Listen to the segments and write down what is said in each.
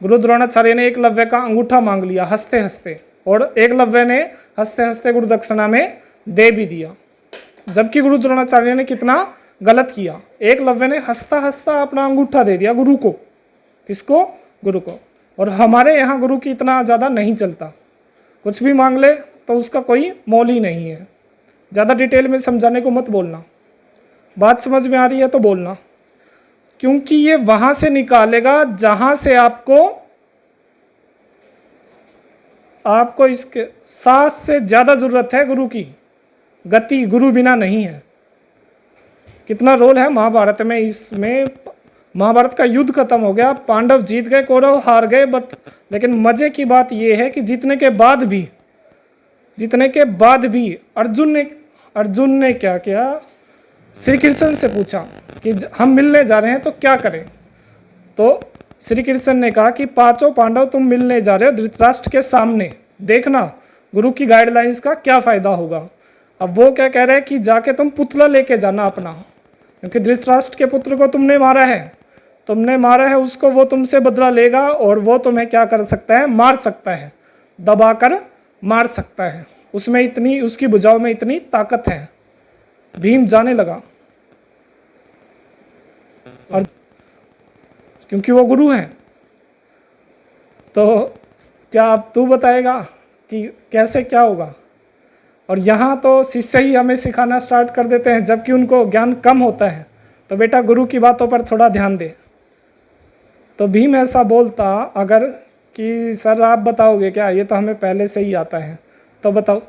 गुरु द्रोणाचार्य ने एकलव्य का अंगूठा मांग लिया हंसते हंसते, और एकलव्य ने हंसते हंसते गुरु दक्षिणा में दे भी दिया। जबकि गुरु द्रोणाचार्य ने कितना गलत किया, एकलव्य ने हंसता हंसता अपना अंगूठा दे दिया गुरु को। किसको? गुरु को। और हमारे यहाँ गुरु की इतना ज़्यादा नहीं चलता, कुछ भी मांग ले तो उसका कोई मोल ही नहीं है। ज़्यादा डिटेल में समझाने को मत बोलना, बात समझ में आ रही है तो बोलना, क्योंकि ये वहां से निकालेगा जहां से आपको इसके सांस से ज़्यादा ज़रूरत है गुरु की। गति गुरु बिना नहीं है। कितना रोल है महाभारत में, इसमें महाभारत का युद्ध खत्म हो गया, पांडव जीत गए, कौरव हार गए, बट लेकिन मजे की बात यह है कि जीतने के बाद भी अर्जुन ने क्या किया, श्री कृष्ण से पूछा कि हम मिलने जा रहे हैं तो क्या करें। तो श्री कृष्ण ने कहा कि पांचों पांडव तुम मिलने जा रहे हो धृतराष्ट्र के सामने, देखना गुरु की गाइडलाइंस का क्या फ़ायदा होगा। अब वो क्या कह रहे हैं कि जाके तुम पुतला लेके जाना अपना, क्योंकि धृतराष्ट्र के पुत्र को तुमने मारा है उसको वो तुमसे बदला लेगा, और वो तुम्हें क्या कर सकता है, मार सकता है, दबाकर मार सकता है। उसमें इतनी, उसकी भुजाओं में इतनी ताकत है। भीम जाने लगा, और क्योंकि वो गुरु हैं। तो क्या अब तू बताएगा कि कैसे क्या होगा। और यहाँ तो शिष्य ही हमें सिखाना स्टार्ट कर देते हैं, जबकि उनको ज्ञान कम होता है। तो बेटा गुरु की बातों पर थोड़ा ध्यान दे। तो भीम ऐसा बोलता अगर कि सर आप बताओगे क्या, ये तो हमें पहले से ही आता है, तो बताओ,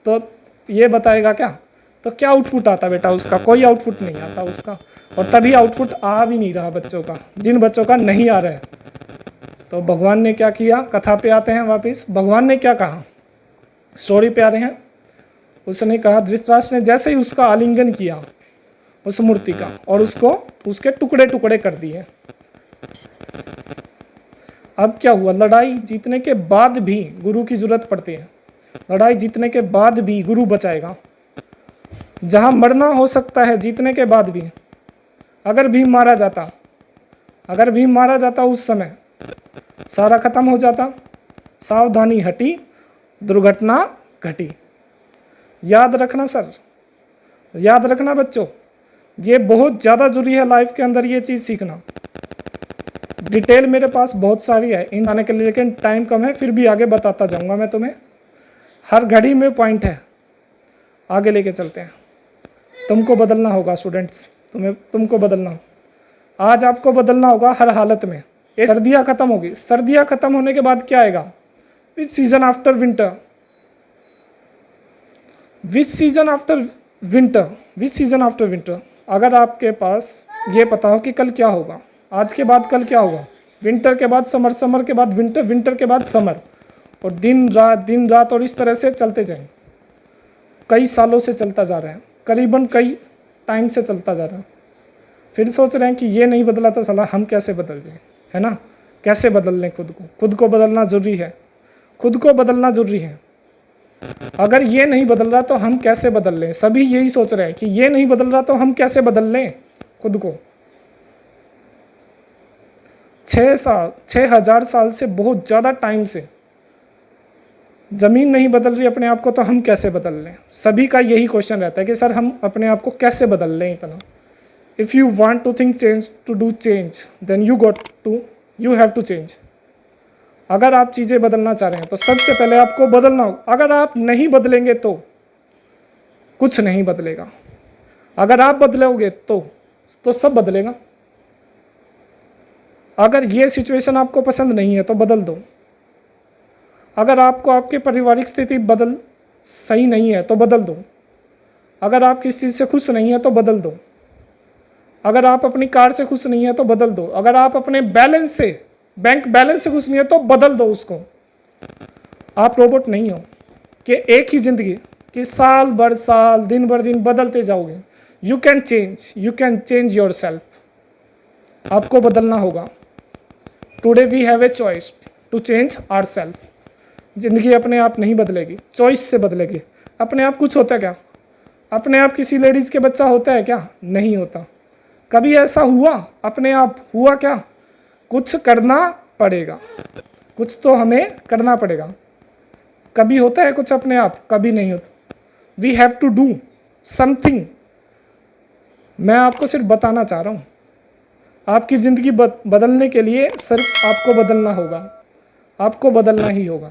तो ये बताएगा क्या। तो क्या आउटपुट आता बेटा उसका, कोई आउटपुट नहीं आता उसका। और तभी आउटपुट आ भी नहीं रहा बच्चों का, जिन बच्चों का नहीं आ रहा है। तो भगवान ने क्या किया, कथा पे आते हैं वापस। भगवान ने क्या कहा, स्टोरी पे आ रहे हैं। उसने कहा, धृतराष्ट्र ने जैसे ही उसका आलिंगन किया उस मूर्ति का, और उसको उसके टुकड़े टुकड़े कर दिए। अब क्या हुआ, लड़ाई जीतने के बाद भी गुरु की जरूरत पड़ती है। लड़ाई जीतने के बाद भी गुरु बचाएगा। जहां मरना हो सकता है जीतने के बाद भी। अगर भीम मारा जाता उस समय सारा खत्म हो जाता। सावधानी हटी, दुर्घटना घटी। याद रखना सर, याद रखना बच्चों, ये बहुत ज़्यादा जरूरी है लाइफ के अंदर ये चीज़ सीखना। डिटेल मेरे पास बहुत सारी है इन आने के लिए, लेकिन टाइम कम है, फिर भी आगे बताता जाऊंगा मैं तुम्हें। हर घड़ी में पॉइंट है, आगे लेके चलते हैं। तुमको बदलना होगा स्टूडेंट्स, तुमको बदलना, आज आपको बदलना होगा हर हालत में। सर्दियाँ खत्म होगी, सर्दियाँ खत्म होने के बाद क्या आएगा, विच सीजन आफ्टर विंटर, विच सीजन आफ्टर विंटर। अगर आपके पास ये पता हो कि कल क्या होगा, आज के बाद कल क्या होगा, विंटर के बाद समर, समर के बाद विंटर, विंटर के बाद समर, और दिन रात और इस तरह से चलते जाएं। कई सालों से चलता जा रहा है, करीबन कई टाइम से चलता जा रहा है। फिर सोच रहे हैं कि ये नहीं बदला तो साला हम कैसे बदल जाएं, है ना। कैसे बदल लें खुद को बदलना ज़रूरी है, खुद को बदलना ज़रूरी है। अगर ये नहीं बदल रहा तो हम कैसे बदल लें। सभी यही सोच रहे हैं कि ये नहीं बदल रहा तो हम कैसे बदल लें खुद को। 6,000 साल से, बहुत ज़्यादा टाइम से ज़मीन नहीं बदल रही अपने आप को, तो हम कैसे बदल लें। सभी का यही क्वेश्चन रहता है कि सर हम अपने आप को कैसे बदल लें इतना। If you want to think change, to do change, then you have to change. अगर आप चीज़ें बदलना चाह रहे हैं तो सबसे पहले आपको बदलना होगा। अगर आप नहीं बदलेंगे तो कुछ नहीं बदलेगा। अगर आप बदलोगे तो सब बदलेगा। अगर ये सिचुएशन आपको पसंद नहीं है तो बदल दो। अगर आपको आपकी पारिवारिक स्थिति सही नहीं है तो बदल दो। अगर आप किसी चीज़ से खुश नहीं है तो बदल दो। अगर आप अपनी कार से खुश नहीं है तो बदल दो। अगर आप अपने बैंक बैलेंस से खुश नहीं है तो बदल दो उसको। आप रोबोट नहीं हो कि एक ही ज़िंदगी कि साल भर साल, दिन भर दिन बदलते जाओगे। You can change yourself. आपको बदलना होगा। Today we have a choice to change our self. ज़िंदगी अपने आप नहीं बदलेगी, चॉइस से बदलेगी। अपने आप कुछ होता है क्या? अपने आप किसी लेडीज़ के बच्चा होता है क्या? नहीं होता। कभी ऐसा हुआ? अपने आप हुआ क्या? कुछ करना पड़ेगा, कुछ तो हमें करना पड़ेगा। कभी होता है कुछ अपने आप, कभी नहीं होता। We have to do something. मैं आपको सिर्फ बताना चाह रहा हूँ, आपकी ज़िंदगी बदलने के लिए सिर्फ आपको बदलना होगा, आपको बदलना ही होगा।